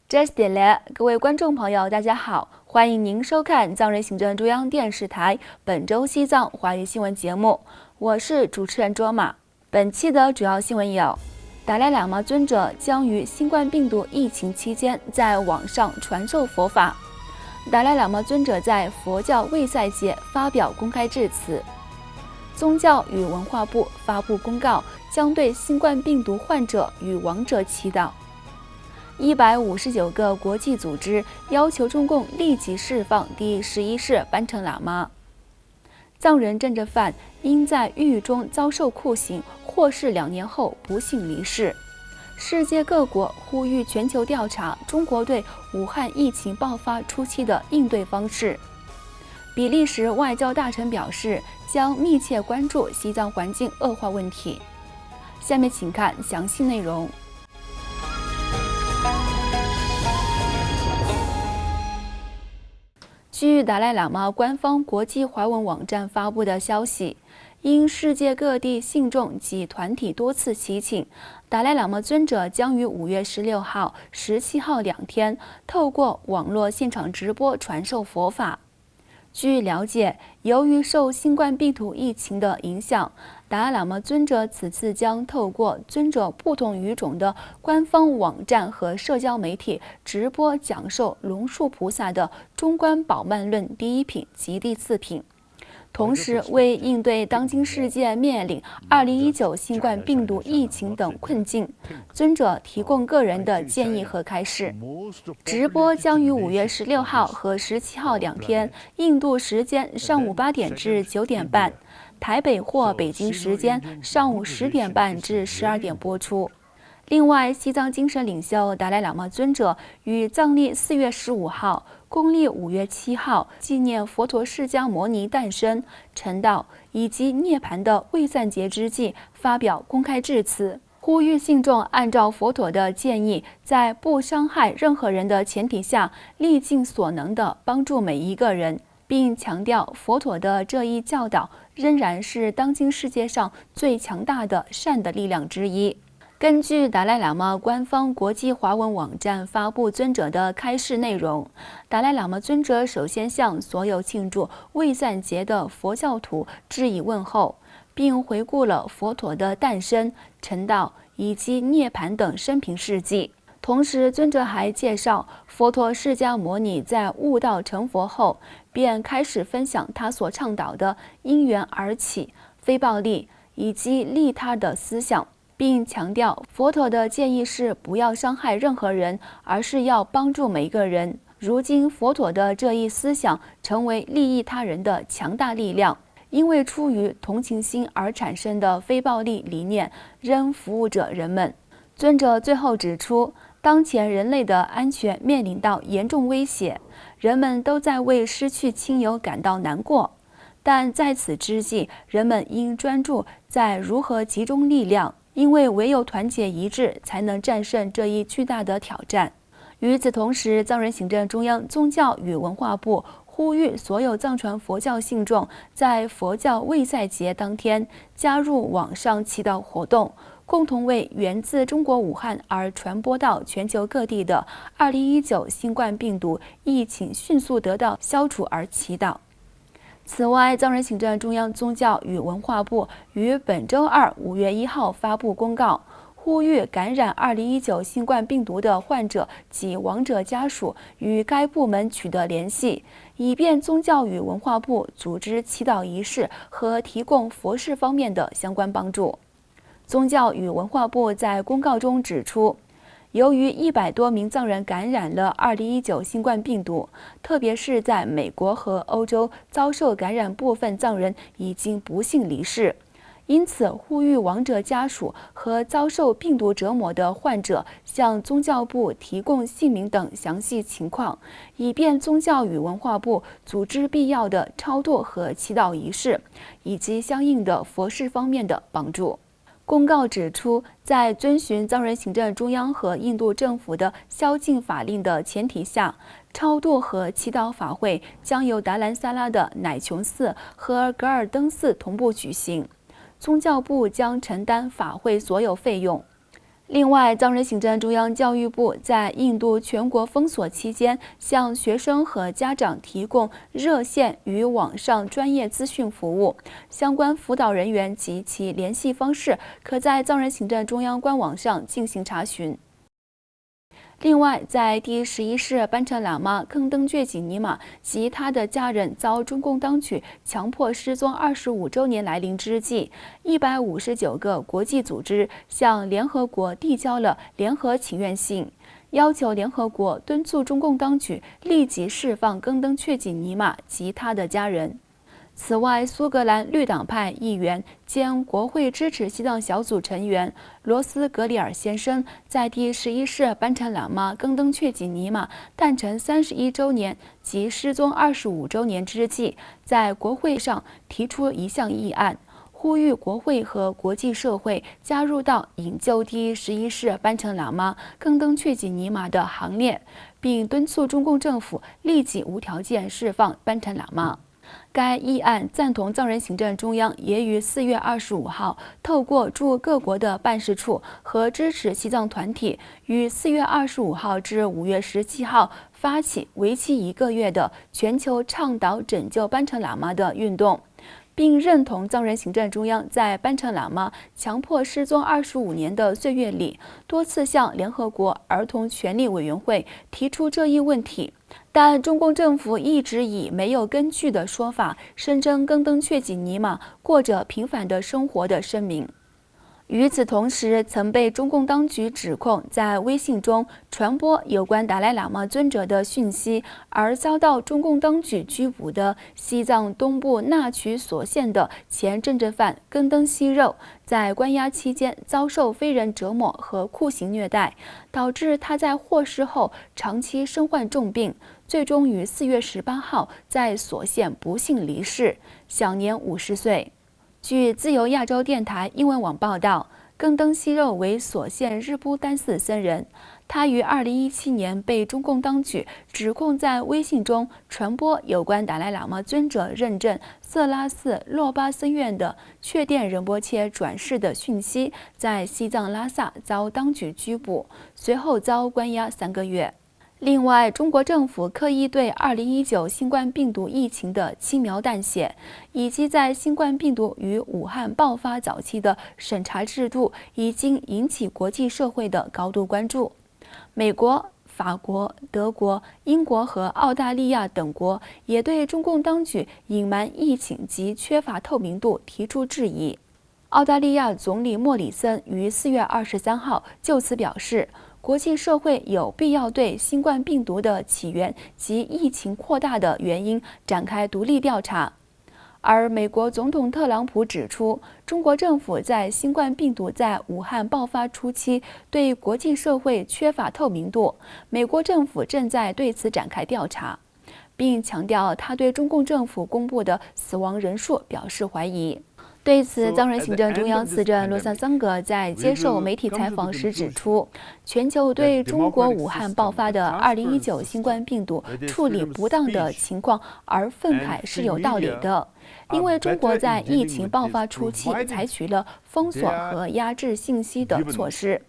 这是点嘞，各位观众朋友，大家好，欢迎您收看藏人行政中央电视台本周西藏华语新闻节目，我是主持人卓玛。本期的主要新闻有：达赖喇嘛尊者将于新冠病毒疫情期间在网上传授佛法；达赖喇嘛尊者在佛教卫赛节发表公开致辞；宗教与文化部发布公告，将对新冠病毒患者与亡者祈祷。159个国际组织要求中共立即释放第11世班城喇嘛。藏人政治犯因在狱狱中遭受酷刑获释2年后不幸离世。世界各国呼吁全球调查中国对武汉疫情爆发初期的应对方式。比利时外交大臣表示将密切关注西藏环境恶化问题。下面请看详细内容。据达赖喇嘛官方国际华文网站发布的消息，因世界各地信众及团体多次祈请，达赖喇嘛尊者将于5月16号、17号2天透过网络现场直播传授佛法。据了解，由于受新冠病毒疫情的影响，达赖喇嘛尊者此次将透过尊者不同语种的官方网站和社交媒体直播讲授龙树菩萨的中观宝鬘论第1品及第4品。同时，为应对当今世界面临2019新冠病毒疫情等困境，尊者提供个人的建议和开示。直播将于5月16号和17号2天，印度时间上午8点至9点半，台北或北京时间上午10点半至12点播出。另外，西藏精神领袖达赖喇嘛尊者于藏历4月15号、公历5月7号纪念佛陀释迦牟尼诞生、成道以及涅槃的卫散节之际发表公开致辞，呼吁信众按照佛陀的建议，在不伤害任何人的前提下，力尽所能地帮助每一个人，并强调佛陀的这一教导仍然是当今世界上最强大的善的力量之一。根据达赖喇嘛官方国际华文网站发布尊者的开示内容，达赖喇嘛尊者首先向所有庆祝卫散节的佛教徒致以问候，并回顾了佛陀的诞生、成道以及涅槃等生平事迹。同时，尊者还介绍佛陀释迦牟尼在悟道成佛后，便开始分享他所倡导的因缘而起、非暴力以及利他的思想，并强调佛陀的建议是不要伤害任何人，而是要帮助每一个人。如今佛陀的这一思想成为利益他人的强大力量，因为出于同情心而产生的非暴力理念仍服务着人们。尊者最后指出，当前人类的安全面临到严重威胁，人们都在为失去亲友感到难过，但在此之际，人们应专注在如何集中力量，因为唯有团结一致，才能战胜这一巨大的挑战。与此同时，藏人行政中央宗教与文化部呼吁所有藏传佛教信众在佛教卫赛节当天加入网上祈祷活动，共同为源自中国武汉而传播到全球各地的2019新冠病毒疫情迅速得到消除而祈祷。此外，藏人行政中央宗教与文化部于本周二5月1号发布公告，呼吁感染2019新冠病毒的患者及亡者家属与该部门取得联系，以便宗教与文化部组织祈祷仪式和提供佛事方面的相关帮助。宗教与文化部在公告中指出，由于100多名藏人感染了2019新冠病毒，特别是在美国和欧洲遭受感染，部分藏人已经不幸离世，因此呼吁亡者家属和遭受病毒折磨的患者向宗教部提供姓名等详细情况，以便宗教与文化部组织必要的超度和祈祷仪式，以及相应的佛事方面的帮助。公告指出，在遵循藏人行政中央和印度政府的宵禁法令的前提下，超度和祈祷法会将由达兰萨拉的乃琼寺和噶尔登寺同步举行，宗教部将承担法会所有费用。另外，藏人行政中央教育部在印度全国封锁期间，向学生和家长提供热线与网上专业资讯服务。相关辅导人员及其联系方式，可在藏人行政中央官网上进行查询。另外，在第11世班禅喇嘛坑登觉济尼玛及他的家人遭中共当局强迫失踪25周年来临之际，159个国际组织向联合国递交了联合请愿信，要求联合国敦促中共当局立即释放坑登觉济尼玛及他的家人。此外，苏格兰绿党派议员兼国会支持西藏小组成员罗斯格里尔先生，在第11世班禅喇嘛坑登觉济尼玛诞辰31周年及失踪25周年之际，在国会上提出一项议案，呼吁国会和国际社会加入到营救第11世班禅喇嘛坑登觉济尼玛的行列，并敦促中共政府立即无条件释放班禅喇嘛。该议案赞同藏人行政中央也于4月25号透过驻各国的办事处和支持西藏团体，于4月25号至5月17号发起为期1个月的全球倡导拯救班禅喇嘛的运动，并认同藏人行政中央在班禅喇嘛强迫失踪25年的岁月里，多次向联合国儿童权利委员会提出这一问题。但中共政府一直以没有根据的说法声称坑登觉济尼玛过着平凡的生活的声明。与此同时，曾被中共当局指控在微信中传播有关达赖喇嘛尊者的讯息而遭到中共当局拘捕的西藏东部那曲所县的前政治犯坑登希肉，在关押期间遭受非人折磨和酷刑虐待，导致他在获释后长期身患重病，最终于4月18号在所县不幸离世，享年50岁。据自由亚洲电台英文网报道，坑登希肉为所县日布丹寺僧人，他于2017年被中共当局指控在微信中传播有关达赖喇嘛尊者认证色拉寺洛巴僧院的确定仁波切转世的讯息，在西藏拉萨遭当局拘捕，随后遭关押3个月。另外，中国政府刻意对2019新冠病毒疫情的轻描淡写，以及在新冠病毒于武汉爆发早期的审查制度，已经引起国际社会的高度关注。美国、法国、德国、英国和澳大利亚等国也对中共当局隐瞒疫情及缺乏透明度提出质疑。澳大利亚总理莫里森于4月23号就此表示，国际社会有必要对新冠病毒的起源及疫情扩大的原因展开独立调查。而美国总统特朗普指出，中国政府在新冠病毒在武汉爆发初期对国际社会缺乏透明度，美国政府正在对此展开调查，并强调他对中共政府公布的死亡人数表示怀疑。对此，藏人行政中央司政洛萨桑格在接受媒体采访时指出，全球对中国武汉爆发的2019新冠病毒处理不当的情况而愤慨是有道理的，因为中国在疫情爆发初期采取了封锁和压制信息的措施。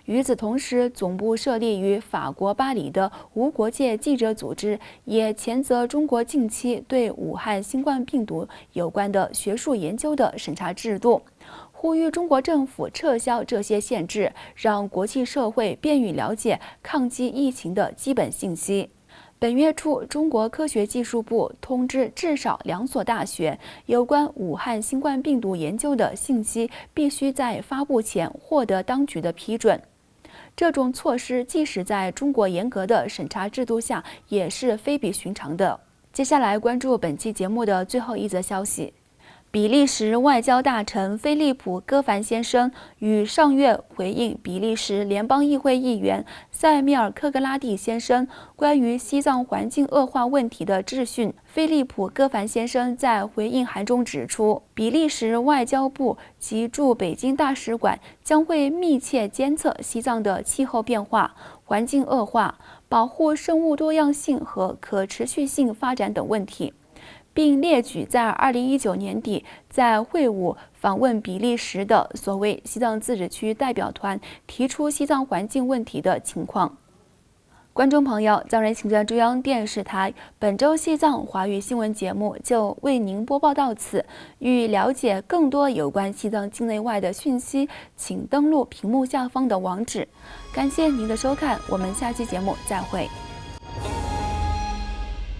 与此同时，总部设立于法国巴黎的无国界记者组织也谴责中国近期对武汉新冠病毒有关的学术研究的审查制度，呼吁中国政府撤销这些限制，让国际社会便于了解抗击疫情的基本信息。本月初，中国科学技术部通知至少2所大学，有关武汉新冠病毒研究的信息必须在发布前获得当局的批准。这种措施即使在中国严格的审查制度下，也是非比寻常的。接下来关注本期节目的最后一则消息。比利时外交大臣菲利普·戈凡先生于上月回应比利时联邦议会议员塞米尔·科格拉蒂先生关于西藏环境恶化问题的质询。菲利普·戈凡先生在回应函中指出，比利时外交部及驻北京大使馆将会密切监测西藏的气候变化、环境恶化、保护生物多样性和可持续性发展等问题，并列举在2019年底在会晤访问比利时的所谓西藏自治区代表团提出西藏环境问题的情况。观众朋友，藏人行者中央电视台本周西藏华语新闻节目就为您播报到此。欲了解更多有关西藏境内外的讯息，请登录屏幕下方的网址。感谢您的收看，我们下期节目再会。